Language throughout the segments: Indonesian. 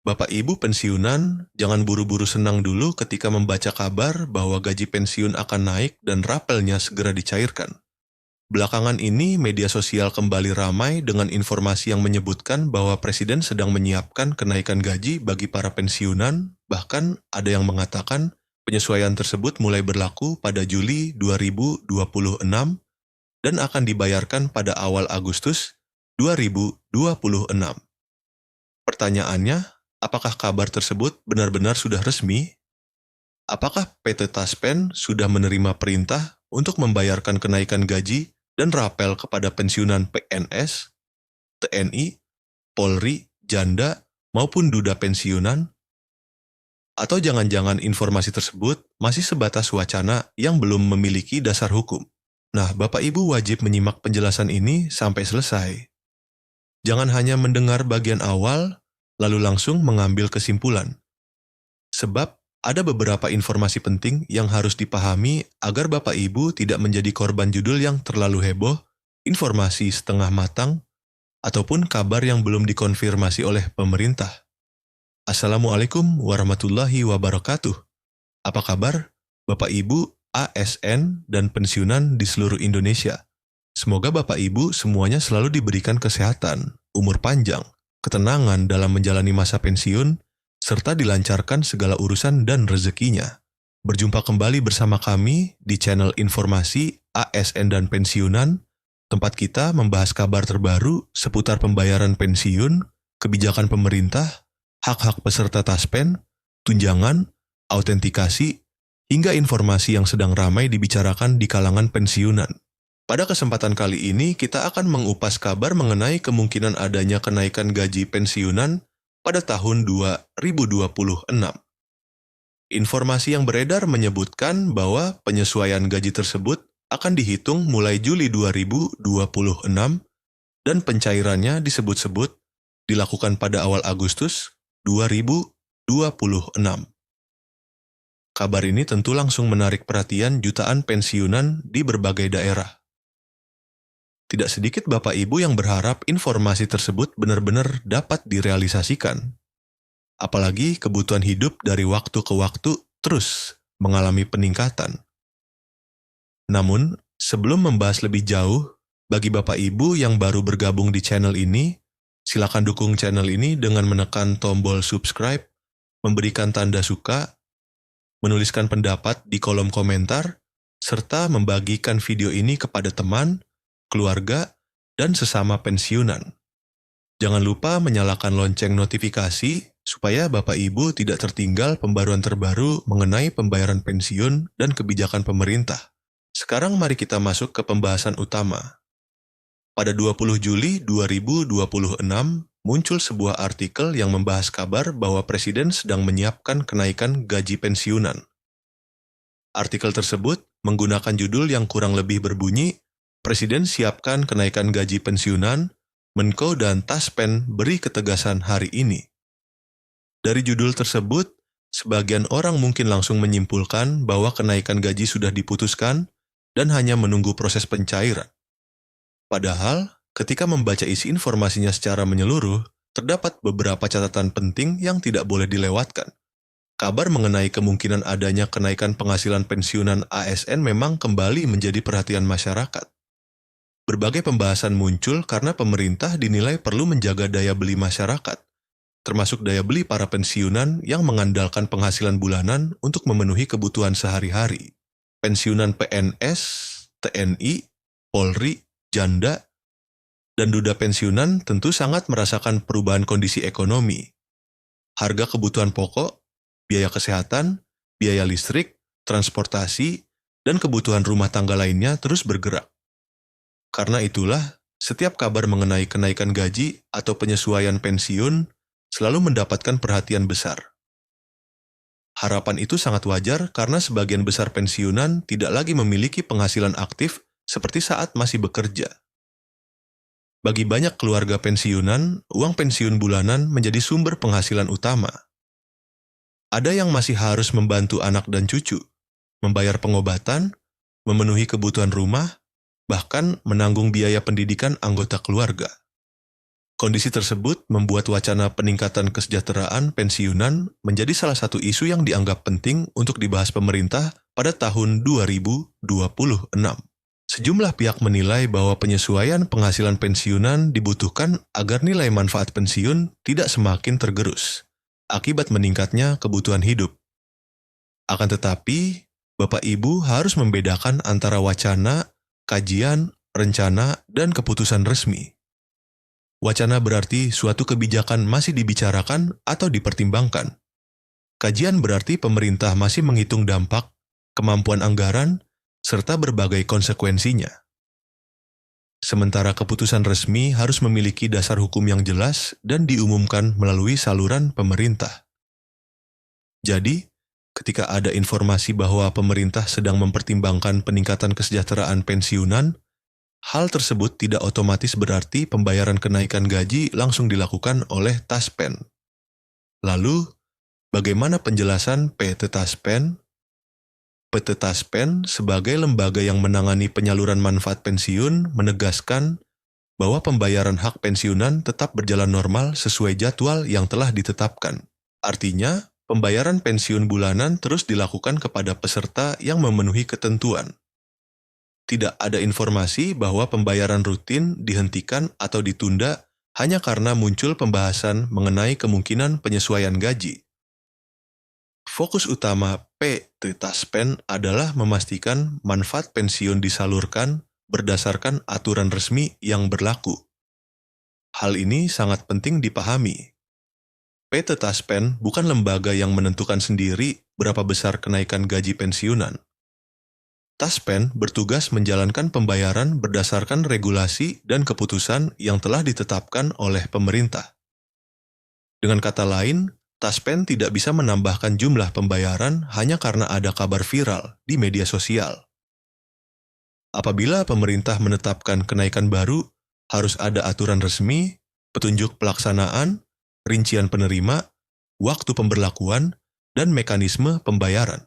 Bapak Ibu pensiunan, jangan buru-buru senang dulu ketika membaca kabar bahwa gaji pensiun akan naik dan rapelnya segera dicairkan. Belakangan ini, media sosial kembali ramai dengan informasi yang menyebutkan bahwa Presiden sedang menyiapkan kenaikan gaji bagi para pensiunan, bahkan ada yang mengatakan penyesuaian tersebut mulai berlaku pada Juli 2026 dan akan dibayarkan pada awal Agustus 2026. Pertanyaannya, apakah kabar tersebut benar-benar sudah resmi? Apakah PT Taspen sudah menerima perintah untuk membayarkan kenaikan gaji dan rapel kepada pensiunan PNS, TNI, Polri, janda, maupun duda pensiunan? Atau jangan-jangan informasi tersebut masih sebatas wacana yang belum memiliki dasar hukum? Nah, Bapak Ibu wajib menyimak penjelasan ini sampai selesai. Jangan hanya mendengar bagian awal, lalu langsung mengambil kesimpulan. Sebab ada beberapa informasi penting yang harus dipahami agar Bapak Ibu tidak menjadi korban judul yang terlalu heboh, informasi setengah matang, ataupun kabar yang belum dikonfirmasi oleh pemerintah. Assalamualaikum warahmatullahi wabarakatuh. Apa kabar Bapak Ibu, ASN, dan pensiunan di seluruh Indonesia? Semoga Bapak Ibu semuanya selalu diberikan kesehatan, umur panjang, ketenangan dalam menjalani masa pensiun, serta dilancarkan segala urusan dan rezekinya. Berjumpa kembali bersama kami di channel informasi ASN dan pensiunan, tempat kita membahas kabar terbaru seputar pembayaran pensiun, kebijakan pemerintah, hak-hak peserta Taspen, tunjangan, autentikasi, hingga informasi yang sedang ramai dibicarakan di kalangan pensiunan. Pada kesempatan kali ini, kita akan mengupas kabar mengenai kemungkinan adanya kenaikan gaji pensiunan pada tahun 2026. Informasi yang beredar menyebutkan bahwa penyesuaian gaji tersebut akan dihitung mulai Juli 2026 dan pencairannya disebut-sebut dilakukan pada awal Agustus 2026. Kabar ini tentu langsung menarik perhatian jutaan pensiunan di berbagai daerah. Tidak sedikit Bapak Ibu yang berharap informasi tersebut benar-benar dapat direalisasikan. Apalagi kebutuhan hidup dari waktu ke waktu terus mengalami peningkatan. Namun, sebelum membahas lebih jauh, bagi Bapak Ibu yang baru bergabung di channel ini, silakan dukung channel ini dengan menekan tombol subscribe, memberikan tanda suka, menuliskan pendapat di kolom komentar, serta membagikan video ini kepada teman, keluarga, dan sesama pensiunan. Jangan lupa menyalakan lonceng notifikasi supaya Bapak Ibu tidak tertinggal pembaruan terbaru mengenai pembayaran pensiun dan kebijakan pemerintah. Sekarang mari kita masuk ke pembahasan utama. Pada 20 Juli 2026, muncul sebuah artikel yang membahas kabar bahwa Presiden sedang menyiapkan kenaikan gaji pensiunan. Artikel tersebut menggunakan judul yang kurang lebih berbunyi, Presiden siapkan kenaikan gaji pensiunan, Menko dan Taspen beri ketegasan hari ini. Dari judul tersebut, sebagian orang mungkin langsung menyimpulkan bahwa kenaikan gaji sudah diputuskan dan hanya menunggu proses pencairan. Padahal, ketika membaca isi informasinya secara menyeluruh, terdapat beberapa catatan penting yang tidak boleh dilewatkan. Kabar mengenai kemungkinan adanya kenaikan penghasilan pensiunan ASN memang kembali menjadi perhatian masyarakat. Berbagai pembahasan muncul karena pemerintah dinilai perlu menjaga daya beli masyarakat, termasuk daya beli para pensiunan yang mengandalkan penghasilan bulanan untuk memenuhi kebutuhan sehari-hari. Pensiunan PNS, TNI, Polri, janda, dan duda pensiunan tentu sangat merasakan perubahan kondisi ekonomi. Harga kebutuhan pokok, biaya kesehatan, biaya listrik, transportasi, dan kebutuhan rumah tangga lainnya terus bergerak. Karena itulah, setiap kabar mengenai kenaikan gaji atau penyesuaian pensiun selalu mendapatkan perhatian besar. Harapan itu sangat wajar karena sebagian besar pensiunan tidak lagi memiliki penghasilan aktif seperti saat masih bekerja. Bagi banyak keluarga pensiunan, uang pensiun bulanan menjadi sumber penghasilan utama. Ada yang masih harus membantu anak dan cucu, membayar pengobatan, memenuhi kebutuhan rumah, bahkan menanggung biaya pendidikan anggota keluarga. Kondisi tersebut membuat wacana peningkatan kesejahteraan pensiunan menjadi salah satu isu yang dianggap penting untuk dibahas pemerintah pada tahun 2026. Sejumlah pihak menilai bahwa penyesuaian penghasilan pensiunan dibutuhkan agar nilai manfaat pensiun tidak semakin tergerus akibat meningkatnya kebutuhan hidup. Akan tetapi, Bapak Ibu harus membedakan antara wacana, kajian, rencana, dan keputusan resmi. Wacana berarti suatu kebijakan masih dibicarakan atau dipertimbangkan. Kajian berarti pemerintah masih menghitung dampak, kemampuan anggaran, serta berbagai konsekuensinya. Sementara keputusan resmi harus memiliki dasar hukum yang jelas dan diumumkan melalui saluran pemerintah. Jadi, ketika ada informasi bahwa pemerintah sedang mempertimbangkan peningkatan kesejahteraan pensiunan, hal tersebut tidak otomatis berarti pembayaran kenaikan gaji langsung dilakukan oleh Taspen. Lalu, bagaimana penjelasan PT Taspen? PT Taspen sebagai lembaga yang menangani penyaluran manfaat pensiun menegaskan bahwa pembayaran hak pensiunan tetap berjalan normal sesuai jadwal yang telah ditetapkan. Artinya, pembayaran pensiun bulanan terus dilakukan kepada peserta yang memenuhi ketentuan. Tidak ada informasi bahwa pembayaran rutin dihentikan atau ditunda hanya karena muncul pembahasan mengenai kemungkinan penyesuaian gaji. Fokus utama PT Taspen adalah memastikan manfaat pensiun disalurkan berdasarkan aturan resmi yang berlaku. Hal ini sangat penting dipahami. PT Taspen bukan lembaga yang menentukan sendiri berapa besar kenaikan gaji pensiunan. Taspen bertugas menjalankan pembayaran berdasarkan regulasi dan keputusan yang telah ditetapkan oleh pemerintah. Dengan kata lain, Taspen tidak bisa menambahkan jumlah pembayaran hanya karena ada kabar viral di media sosial. Apabila pemerintah menetapkan kenaikan baru, harus ada aturan resmi, petunjuk pelaksanaan, rincian penerima, waktu pemberlakuan, dan mekanisme pembayaran.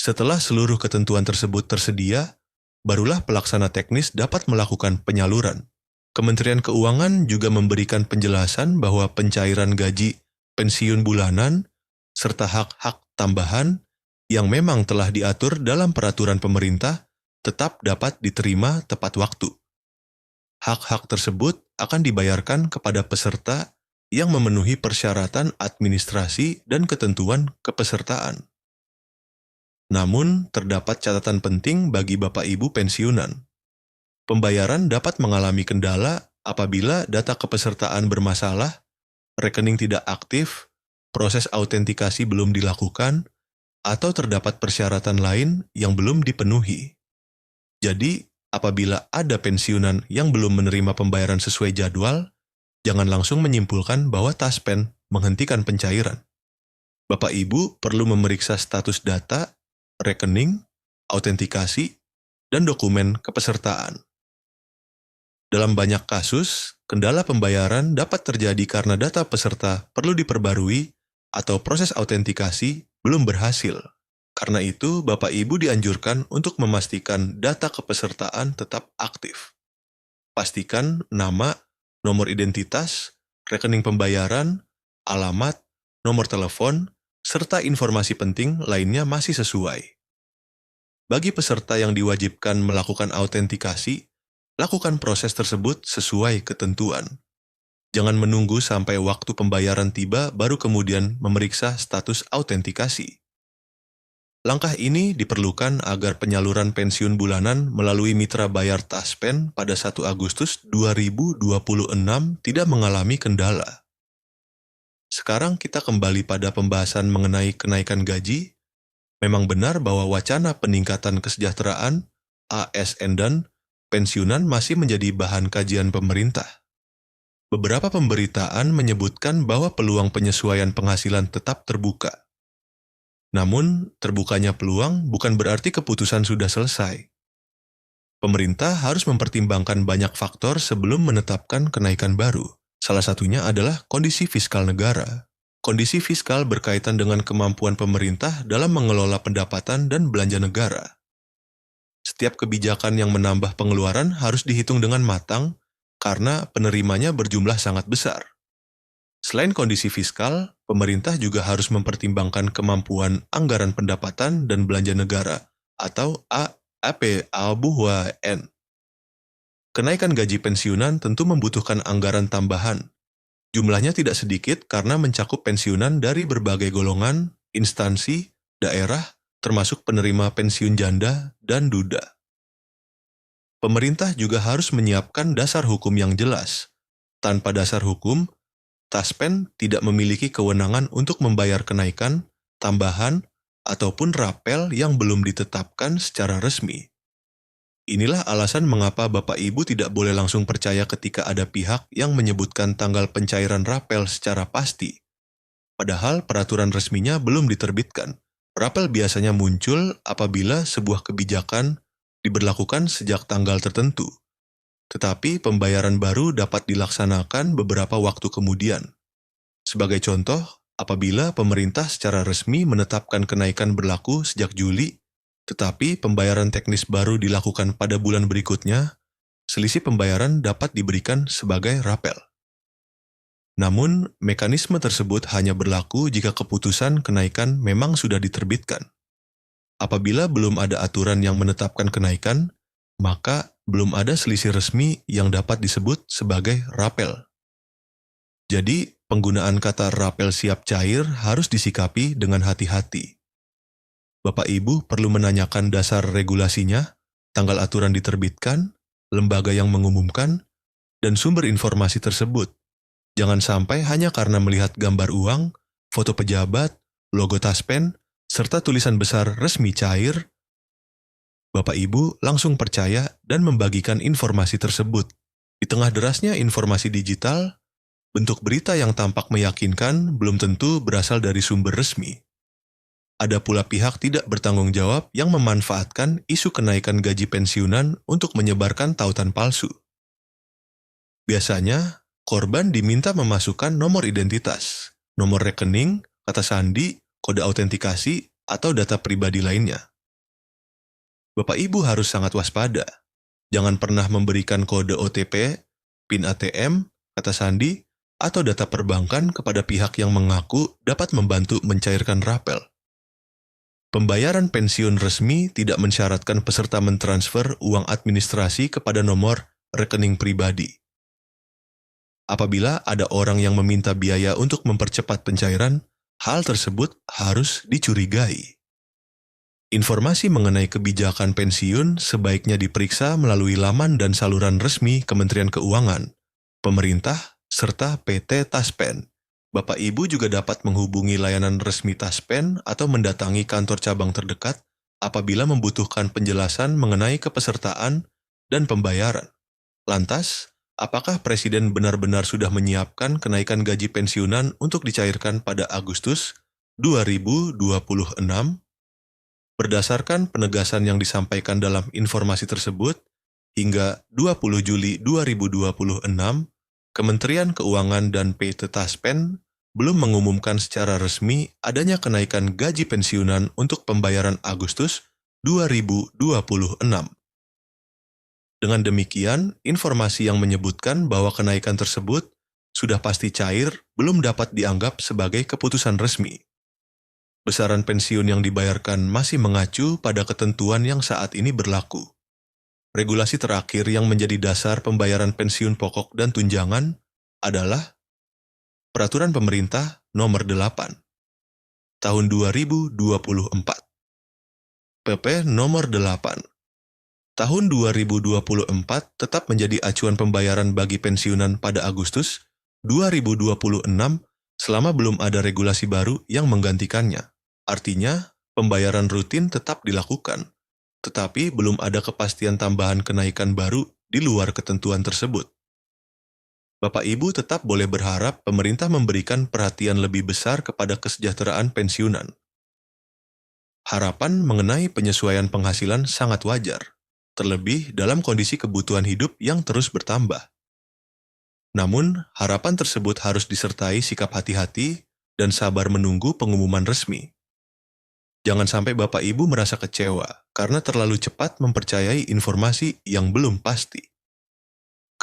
Setelah seluruh ketentuan tersebut tersedia, barulah pelaksana teknis dapat melakukan penyaluran. Kementerian Keuangan juga memberikan penjelasan bahwa pencairan gaji, pensiun bulanan, serta hak-hak tambahan yang memang telah diatur dalam peraturan pemerintah tetap dapat diterima tepat waktu. Hak-hak tersebut akan dibayarkan kepada peserta yang memenuhi persyaratan administrasi dan ketentuan kepesertaan. Namun, terdapat catatan penting bagi Bapak Ibu pensiunan. Pembayaran dapat mengalami kendala apabila data kepesertaan bermasalah, rekening tidak aktif, proses autentikasi belum dilakukan, atau terdapat persyaratan lain yang belum dipenuhi. Jadi, apabila ada pensiunan yang belum menerima pembayaran sesuai jadwal, jangan langsung menyimpulkan bahwa Taspen menghentikan pencairan. Bapak Ibu perlu memeriksa status data, rekening, autentikasi, dan dokumen kepesertaan. Dalam banyak kasus, kendala pembayaran dapat terjadi karena data peserta perlu diperbarui atau proses autentikasi belum berhasil. Karena itu, Bapak Ibu dianjurkan untuk memastikan data kepesertaan tetap aktif. Pastikan nama, nomor identitas, rekening pembayaran, alamat, nomor telepon, serta informasi penting lainnya masih sesuai. Bagi peserta yang diwajibkan melakukan autentikasi, lakukan proses tersebut sesuai ketentuan. Jangan menunggu sampai waktu pembayaran tiba baru kemudian memeriksa status autentikasi. Langkah ini diperlukan agar penyaluran pensiun bulanan melalui mitra bayar Taspen pada 1 Agustus 2026 tidak mengalami kendala. Sekarang kita kembali pada pembahasan mengenai kenaikan gaji. Memang benar bahwa wacana peningkatan kesejahteraan, ASN dan pensiunan masih menjadi bahan kajian pemerintah. Beberapa pemberitaan menyebutkan bahwa peluang penyesuaian penghasilan tetap terbuka. Namun, terbukanya peluang bukan berarti keputusan sudah selesai. Pemerintah harus mempertimbangkan banyak faktor sebelum menetapkan kenaikan baru. Salah satunya adalah kondisi fiskal negara. Kondisi fiskal berkaitan dengan kemampuan pemerintah dalam mengelola pendapatan dan belanja negara. Setiap kebijakan yang menambah pengeluaran harus dihitung dengan matang karena penerimanya berjumlah sangat besar. Selain kondisi fiskal, pemerintah juga harus mempertimbangkan kemampuan anggaran pendapatan dan belanja negara atau APBN. Kenaikan gaji pensiunan tentu membutuhkan anggaran tambahan. Jumlahnya tidak sedikit karena mencakup pensiunan dari berbagai golongan, instansi, daerah, termasuk penerima pensiun janda dan duda. Pemerintah juga harus menyiapkan dasar hukum yang jelas. Tanpa dasar hukum, Taspen tidak memiliki kewenangan untuk membayar kenaikan, tambahan, ataupun rapel yang belum ditetapkan secara resmi. Inilah alasan mengapa Bapak Ibu tidak boleh langsung percaya ketika ada pihak yang menyebutkan tanggal pencairan rapel secara pasti. Padahal peraturan resminya belum diterbitkan. Rapel biasanya muncul apabila sebuah kebijakan diberlakukan sejak tanggal tertentu. Tetapi pembayaran baru dapat dilaksanakan beberapa waktu kemudian. Sebagai contoh, apabila pemerintah secara resmi menetapkan kenaikan berlaku sejak Juli, tetapi pembayaran teknis baru dilakukan pada bulan berikutnya, selisih pembayaran dapat diberikan sebagai rapel. Namun, mekanisme tersebut hanya berlaku jika keputusan kenaikan memang sudah diterbitkan. Apabila belum ada aturan yang menetapkan kenaikan, maka belum ada selisih resmi yang dapat disebut sebagai rapel. Jadi, penggunaan kata rapel siap cair harus disikapi dengan hati-hati. Bapak Ibu perlu menanyakan dasar regulasinya, tanggal aturan diterbitkan, lembaga yang mengumumkan, dan sumber informasi tersebut. Jangan sampai hanya karena melihat gambar uang, foto pejabat, logo Taspen, serta tulisan besar resmi cair, Bapak Ibu langsung percaya dan membagikan informasi tersebut. Di tengah derasnya informasi digital, bentuk berita yang tampak meyakinkan belum tentu berasal dari sumber resmi. Ada pula pihak tidak bertanggung jawab yang memanfaatkan isu kenaikan gaji pensiunan untuk menyebarkan tautan palsu. Biasanya, korban diminta memasukkan nomor identitas, nomor rekening, kata sandi, kode autentikasi, atau data pribadi lainnya. Bapak Ibu harus sangat waspada. Jangan pernah memberikan kode OTP, PIN ATM, kata sandi, atau data perbankan kepada pihak yang mengaku dapat membantu mencairkan rapel. Pembayaran pensiun resmi tidak mensyaratkan peserta mentransfer uang administrasi kepada nomor rekening pribadi. Apabila ada orang yang meminta biaya untuk mempercepat pencairan, hal tersebut harus dicurigai. Informasi mengenai kebijakan pensiun sebaiknya diperiksa melalui laman dan saluran resmi Kementerian Keuangan, pemerintah, serta PT Taspen. Bapak Ibu juga dapat menghubungi layanan resmi Taspen atau mendatangi kantor cabang terdekat apabila membutuhkan penjelasan mengenai kepesertaan dan pembayaran. Lantas, apakah Presiden benar-benar sudah menyiapkan kenaikan gaji pensiunan untuk dicairkan pada Agustus 2026? Berdasarkan penegasan yang disampaikan dalam informasi tersebut, hingga 20 Juli 2026, Kementerian Keuangan dan PT Taspen belum mengumumkan secara resmi adanya kenaikan gaji pensiunan untuk pembayaran Agustus 2026. Dengan demikian, informasi yang menyebutkan bahwa kenaikan tersebut sudah pasti cair belum dapat dianggap sebagai keputusan resmi. Besaran pensiun yang dibayarkan masih mengacu pada ketentuan yang saat ini berlaku. Regulasi terakhir yang menjadi dasar pembayaran pensiun pokok dan tunjangan adalah Peraturan Pemerintah Nomor 8 Tahun 2024 PP Nomor 8 Tahun 2024 tetap menjadi acuan pembayaran bagi pensiunan pada Agustus 2026 selama belum ada regulasi baru yang menggantikannya. Artinya, pembayaran rutin tetap dilakukan, tetapi belum ada kepastian tambahan kenaikan baru di luar ketentuan tersebut. Bapak Ibu tetap boleh berharap pemerintah memberikan perhatian lebih besar kepada kesejahteraan pensiunan. Harapan mengenai penyesuaian penghasilan sangat wajar, terlebih dalam kondisi kebutuhan hidup yang terus bertambah. Namun, harapan tersebut harus disertai sikap hati-hati dan sabar menunggu pengumuman resmi. Jangan sampai Bapak Ibu merasa kecewa karena terlalu cepat mempercayai informasi yang belum pasti.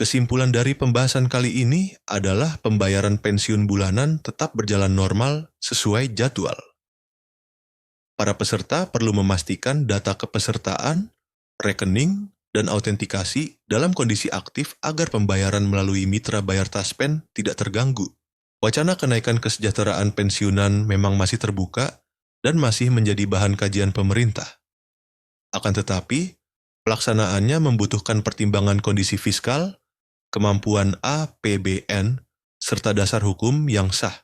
Kesimpulan dari pembahasan kali ini adalah pembayaran pensiun bulanan tetap berjalan normal sesuai jadwal. Para peserta perlu memastikan data kepesertaan, rekening, dan autentikasi dalam kondisi aktif agar pembayaran melalui mitra bayar Taspen tidak terganggu. Wacana kenaikan kesejahteraan pensiunan memang masih terbuka dan masih menjadi bahan kajian pemerintah. Akan tetapi, pelaksanaannya membutuhkan pertimbangan kondisi fiskal, kemampuan APBN, serta dasar hukum yang sah.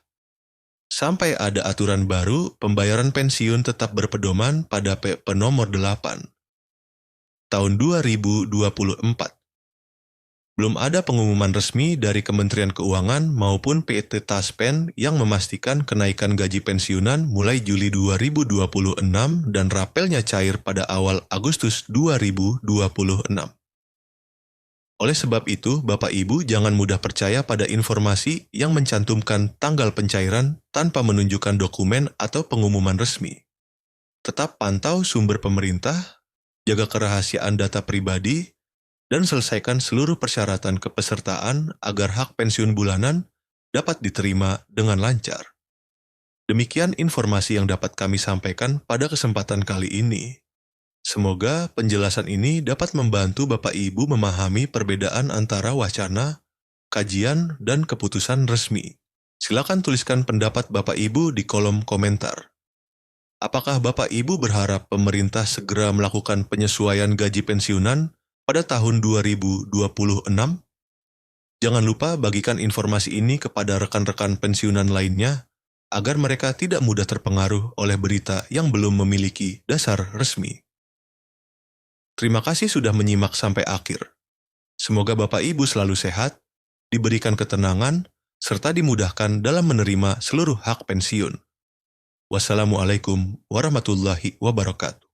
Sampai ada aturan baru, pembayaran pensiun tetap berpedoman pada PP nomor 8 tahun 2024. Belum ada pengumuman resmi dari Kementerian Keuangan maupun PT Taspen yang memastikan kenaikan gaji pensiunan mulai Juli 2026 dan rapelnya cair pada awal Agustus 2026. Oleh sebab itu, Bapak Ibu jangan mudah percaya pada informasi yang mencantumkan tanggal pencairan tanpa menunjukkan dokumen atau pengumuman resmi. Tetap pantau sumber pemerintah, jaga kerahasiaan data pribadi, dan selesaikan seluruh persyaratan kepesertaan agar hak pensiun bulanan dapat diterima dengan lancar. Demikian informasi yang dapat kami sampaikan pada kesempatan kali ini. Semoga penjelasan ini dapat membantu Bapak Ibu memahami perbedaan antara wacana, kajian, dan keputusan resmi. Silakan tuliskan pendapat Bapak Ibu di kolom komentar. Apakah Bapak Ibu berharap pemerintah segera melakukan penyesuaian gaji pensiunan pada tahun 2026? Jangan lupa bagikan informasi ini kepada rekan-rekan pensiunan lainnya agar mereka tidak mudah terpengaruh oleh berita yang belum memiliki dasar resmi. Terima kasih sudah menyimak sampai akhir. Semoga Bapak Ibu selalu sehat, diberikan ketenangan, serta dimudahkan dalam menerima seluruh hak pensiun. Wassalamualaikum warahmatullahi wabarakatuh.